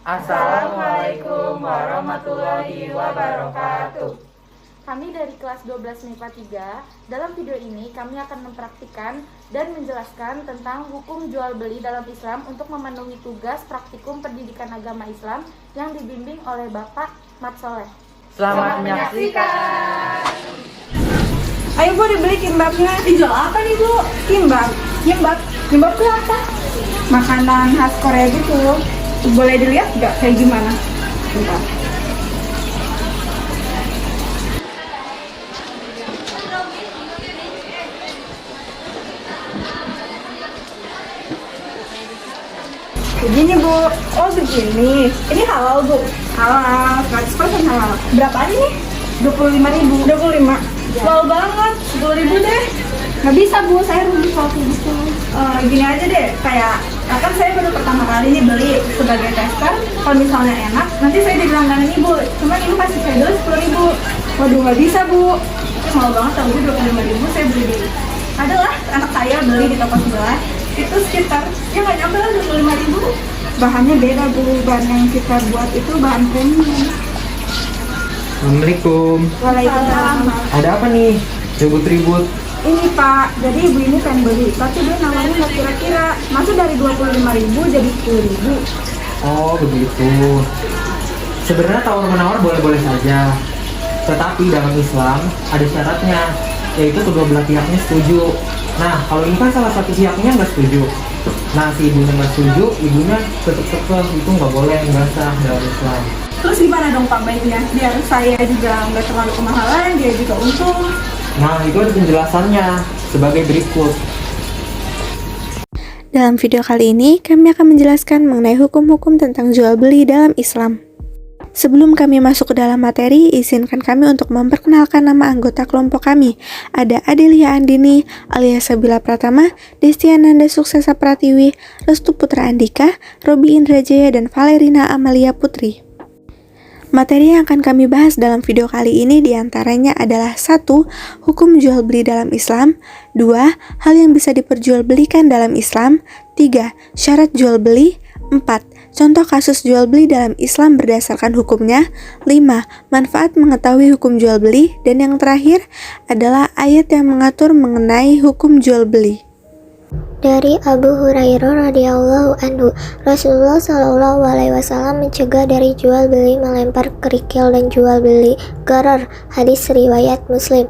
Assalamualaikum warahmatullahi wabarakatuh. Kami dari kelas 12 MIPA 3, dalam video ini kami akan mempraktikkan dan menjelaskan tentang hukum jual beli dalam Islam untuk memenuhi tugas praktikum pendidikan agama Islam yang dibimbing oleh Bapak Mat Soleh. Selamat menyaksikan. Ayo Bu, dibeli kimbabnya. Dijual apa nih Bu? Kimbab. Kimbab itu apa? Makanan khas Korea gitu. Boleh dilihat nggak kayak gimana? Bentar. Begini Bu. Oh begini. Ini halal Bu? Halal, 100% halal. Berapa nih? 25.000. 25. Wow banget, 10.000 deh. Nggak bisa Bu, saya rugi kalau kayak gitu. Gini aja deh, kayak kan saya baru pertama kali nih beli sebagai tester. Kalau misalnya enak, nanti saya jadi langganan Ibu. Cuman Ibu kasih saya dulu 10.000. Waduh, nggak bisa Bu. Itu mahal banget, tahu 25.000 saya beli di. Adalah anak saya beli di toko sebelah. Itu sekitar, ya nggak nyampe lah 25.000. Bahannya beda Bu, bahan yang kita buat itu bahan premium. Assalamualaikum. Waalaikumsalam. Ada apa nih? Ribut-ribut. Ini Pak, jadi Ibu ini pengen beli, tapi dia nawarnya nggak kira-kira. Masa dari 25.000 jadi 10.000? Oh begitu. Sebenarnya tawar-menawar boleh-boleh saja. Tetapi dalam Islam ada syaratnya, yaitu kedua belah pihaknya setuju. Nah, kalau ini kan salah satu pihaknya nggak setuju. Nah, si ibunya nggak setuju, ibunya tetap itu nggak boleh, nggak sah dalam Islam. Terus gimana dong Pak baiknya? Biar saya juga nggak terlalu kemahalan, dia juga untung. Nah, itu ada penjelasannya sebagai berikut. Dalam video kali ini, kami akan menjelaskan mengenai hukum-hukum tentang jual beli dalam Islam. Sebelum kami masuk ke dalam materi, izinkan kami untuk memperkenalkan nama anggota kelompok kami. Ada Adelia Andini, alias Sabila Pratama, Destiananda Suksesa Pratiwi, Restu Putra Andika, Robi Indrajaya, dan Valerina Amalia Putri. Materi yang akan kami bahas dalam video kali ini diantaranya adalah 1. Hukum jual beli dalam Islam. 2. Hal yang bisa diperjualbelikan dalam Islam. 3. Syarat jual beli. 4. Contoh kasus jual beli dalam Islam berdasarkan hukumnya. 5. Manfaat mengetahui hukum jual beli. Dan yang terakhir adalah ayat yang mengatur mengenai hukum jual beli. Dari Abu Hurairah radhiyallahu anhu, Rasulullah shallallahu alaihi wasallam mencegah dari jual beli melempar kerikil dan jual beli gharar. Hadis riwayat Muslim.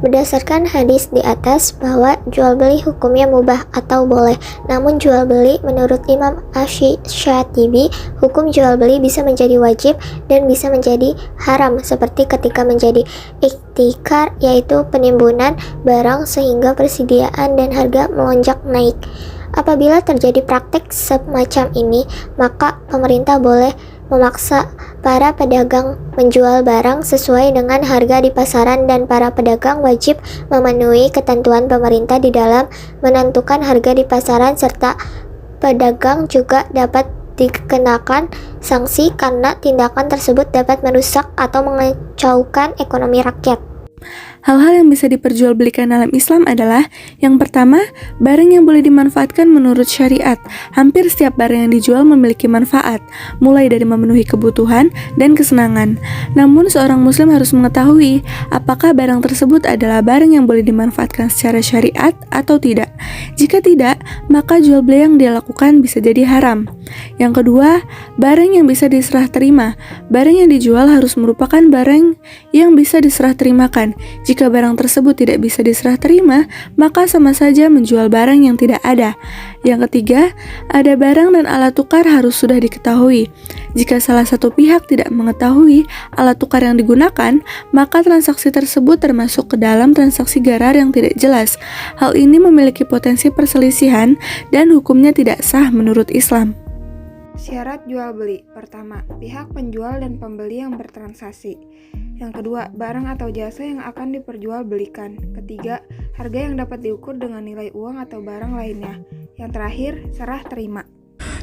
Berdasarkan hadis di atas bahwa jual beli hukumnya mubah atau boleh, namun jual beli menurut Imam Asy-Syatibi, hukum jual beli bisa menjadi wajib dan bisa menjadi haram, seperti ketika menjadi iktikar, yaitu penimbunan barang sehingga persediaan dan harga melonjak naik. Apabila terjadi praktek semacam ini, maka pemerintah boleh memaksa para pedagang menjual barang sesuai dengan harga di pasaran, dan para pedagang wajib memenuhi ketentuan pemerintah di dalam menentukan harga di pasaran, serta pedagang juga dapat dikenakan sanksi karena tindakan tersebut dapat merusak atau mengacaukan ekonomi rakyat. Hal-hal yang bisa diperjualbelikan dalam Islam adalah: yang pertama, barang yang boleh dimanfaatkan menurut syariat. Hampir setiap barang yang dijual memiliki manfaat, mulai dari memenuhi kebutuhan dan kesenangan. Namun, seorang muslim harus mengetahui apakah barang tersebut adalah barang yang boleh dimanfaatkan secara syariat atau tidak. Jika tidak, maka jual beli yang dia lakukan bisa jadi haram. Yang kedua, barang yang bisa diserah terima. Barang yang dijual harus merupakan barang yang bisa diserah terimakan. Jika barang tersebut tidak bisa diserah terima, maka sama saja menjual barang yang tidak ada. Yang ketiga, ada barang dan alat tukar harus sudah diketahui. Jika salah satu pihak tidak mengetahui alat tukar yang digunakan, maka transaksi tersebut termasuk ke dalam transaksi gharar yang tidak jelas. Hal ini memiliki potensi perselisihan dan hukumnya tidak sah menurut Islam. Syarat jual beli. Pertama, pihak penjual dan pembeli yang bertransaksi. Yang kedua, barang atau jasa yang akan diperjualbelikan. Ketiga, harga yang dapat diukur dengan nilai uang atau barang lainnya. Yang terakhir, serah terima.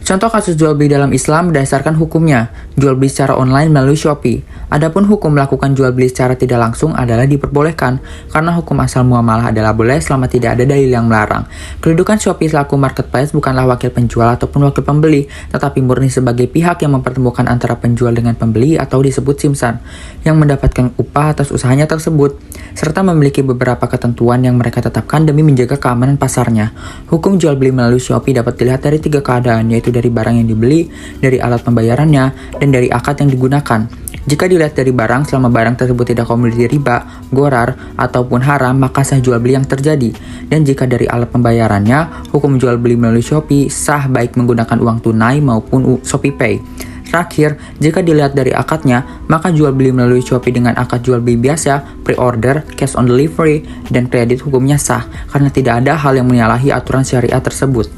Contoh kasus jual beli dalam Islam berdasarkan hukumnya, jual beli secara online melalui Shopee. Adapun hukum melakukan jual beli secara tidak langsung adalah diperbolehkan, karena hukum asal muamalah adalah boleh selama tidak ada dalil yang melarang. Kedudukan Shopee selaku marketplace bukanlah wakil penjual ataupun wakil pembeli, tetapi murni sebagai pihak yang mempertemukan antara penjual dengan pembeli atau disebut simsan, yang mendapatkan upah atas usahanya tersebut, serta memiliki beberapa ketentuan yang mereka tetapkan demi menjaga keamanan pasarnya. Hukum jual beli melalui Shopee dapat dilihat dari 3 keadaan, yaitu dari barang yang dibeli, dari alat pembayarannya, dan dari akad yang digunakan. Jika dilihat dari barang, selama barang tersebut tidak komoditi riba, ghorar, ataupun haram, maka sah jual beli yang terjadi. Dan jika dari alat pembayarannya, hukum jual beli melalui Shopee sah baik menggunakan uang tunai maupun Shopee Pay. Terakhir, jika dilihat dari akadnya, maka jual beli melalui Shopee dengan akad jual beli biasa, pre-order, cash on delivery, dan kredit hukumnya sah, karena tidak ada hal yang menyalahi aturan syariat tersebut.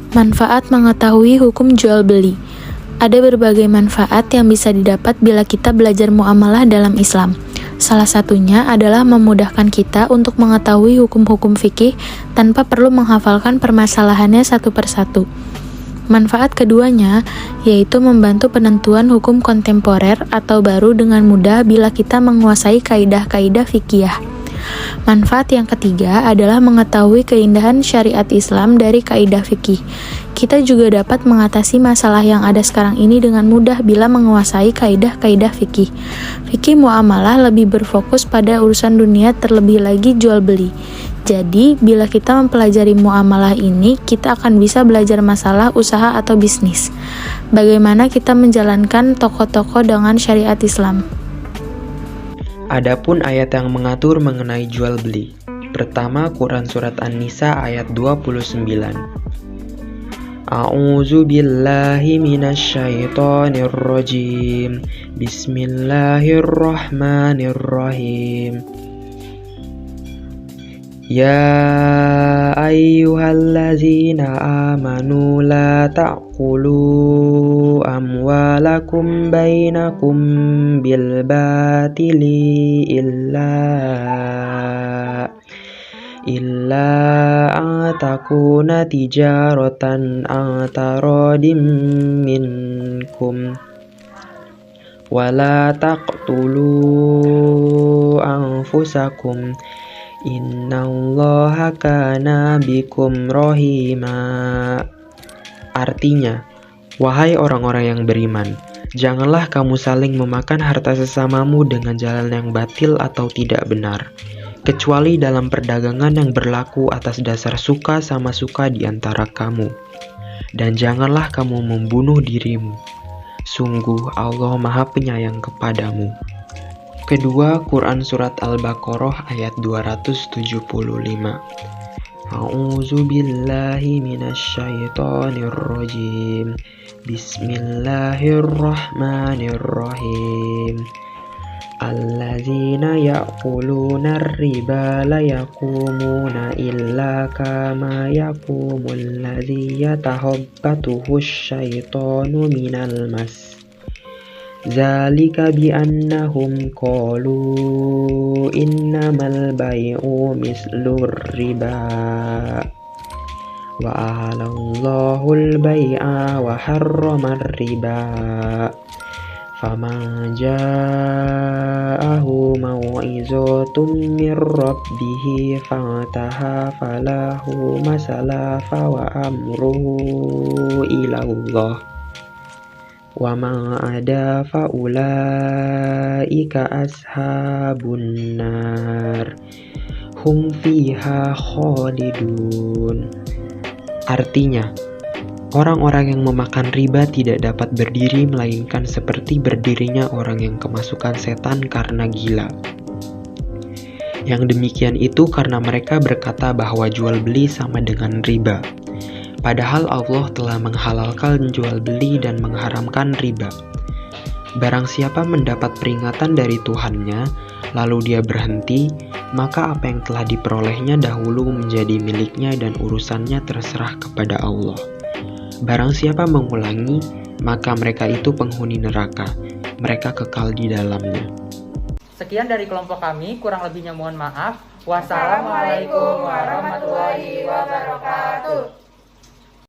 Manfaat mengetahui hukum jual beli. Ada berbagai manfaat yang bisa didapat bila kita belajar muamalah dalam Islam. Salah satunya adalah memudahkan kita untuk mengetahui hukum-hukum fikih tanpa perlu menghafalkan permasalahannya satu persatu. Manfaat keduanya yaitu membantu penentuan hukum kontemporer atau baru dengan mudah bila kita menguasai kaidah-kaidah fikih. Manfaat yang ketiga adalah mengetahui keindahan syariat Islam dari kaidah fikih. Kita juga dapat mengatasi masalah yang ada sekarang ini dengan mudah bila menguasai kaidah-kaidah fikih. Fikih muamalah lebih berfokus pada urusan dunia, terlebih lagi jual beli. Jadi, bila kita mempelajari muamalah ini, kita akan bisa belajar masalah usaha atau bisnis. Bagaimana kita menjalankan toko-toko dengan syariat Islam. Adapun ayat yang mengatur mengenai jual beli. Pertama, Quran Surat An-Nisa ayat 29. A'udzu billahi minasyaitonir rajim. Bismillahirrahmanirrahim. Ya ayyuhallazina amanu la ta'kulu amwalakum bainakum bil batili illa atakuna tijaratan atarodim minkum wala taqtulu anfusakum innallaha kana bikum rahima. Artinya, wahai orang-orang yang beriman, janganlah kamu saling memakan harta sesamamu dengan jalan yang batil atau tidak benar, kecuali dalam perdagangan yang berlaku atas dasar suka sama suka di antara kamu. Dan janganlah kamu membunuh dirimu. Sungguh Allah Maha Penyayang kepadamu. Kedua, Quran Surat Al-Baqarah ayat 275. A'udzu billahi minasyaitonir rajim. Bismillahirrahmanirrahim. Allazina ya'kuluna ar-riba la yaqumuna illa kama yaqumul ladzi yatahabbatuhu asyaitanu minal mas. Zalika bi'annahum qalu innamal bai'u mislur riba wa ahalallahu al-bai'a wa harramar riba faman ja'ahu mau'izatun mir rabbih fantaha falahu masalafa wa amruhu ilallah wa ma'ada fa'ulaika ashabun nar hum fiha khalidun. Artinya, orang-orang yang memakan riba tidak dapat berdiri melainkan seperti berdirinya orang yang kemasukan setan karena gila. Yang demikian itu karena mereka berkata bahwa jual beli sama dengan riba. Padahal Allah telah menghalalkan jual beli dan mengharamkan riba. Barang siapa mendapat peringatan dari Tuhannya, lalu dia berhenti, maka apa yang telah diperolehnya dahulu menjadi miliknya dan urusannya terserah kepada Allah. Barang siapa mengulangi, maka mereka itu penghuni neraka, mereka kekal di dalamnya. Sekian dari kelompok kami, kurang lebihnya mohon maaf. Wassalamualaikum warahmatullahi wabarakatuh.